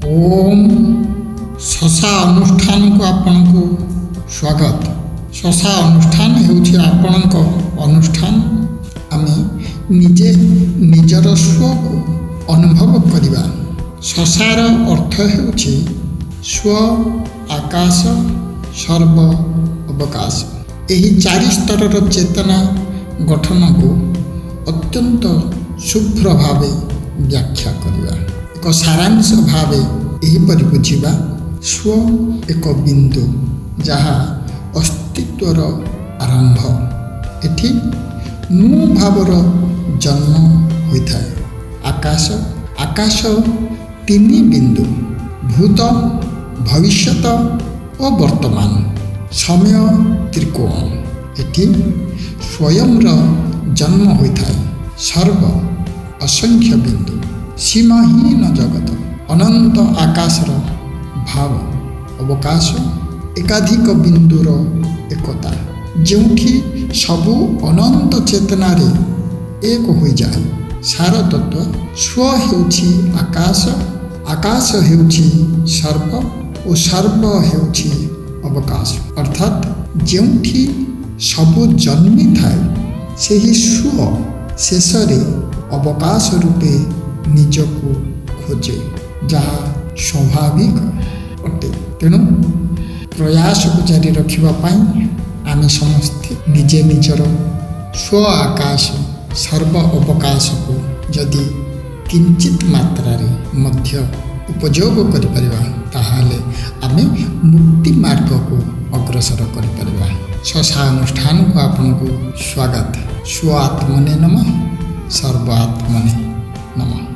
ओम शशा अनुष्ठान को आपण को स्वागत। शशा अनुष्ठान हेउछि आपणक अनुष्ठान। आमे निजे निजर स्व को अनुभव करिबा। शशार अर्थ हेउछि स्व, आकाश, सर्व, अवकाश। एही चारि स्तरर चेतना गठन को अत्यंत शुभ्र भावे व्याख्या करिबा। एक सारांश भावे एहीपरि बुझिबा। स्व एक बिंदु जहा अस्तित्वर आरंभ। एठी मु भावर जन्म होइथाय। आकाश आकाश तीनी बिंदु, भूत, भविष्यत और वर्तमान। समय त्रिकोण। एठी स्वयं जन्म होइथाय। सर्व असंख्य बिंदु, सीमाहीन जगत, अनंत आकाशर भाव, अवकाश, एकाधिक बिंदुर एकता, जोठी सबु अनंत चेतनारे एक हो जाए। सार तत्व स्व हेउछि आकाश, आकाश हेउछि सर्व और सर्व हेउछि अवकाश। अर्थात जोठी सबु जन्मी थाए सेही स्व शेषरे अवकाश रूपे निजको खोजे, जहा स्वाभाविक अटे। तेणु प्रयास को जारी रखिबा पाई आमे समस्ते निजे निजर स्व आकाश, सर्व अवकाश को जदि किंचित मात्रा रे मध्य उपयोग करि परिबा ताहाले आमे मुक्ति मार्ग को अग्रसर करि परिबा। शशा अनुष्ठान को आपन को स्वागत। स्व आत्मने नमः, सर्व आत्मने नमः।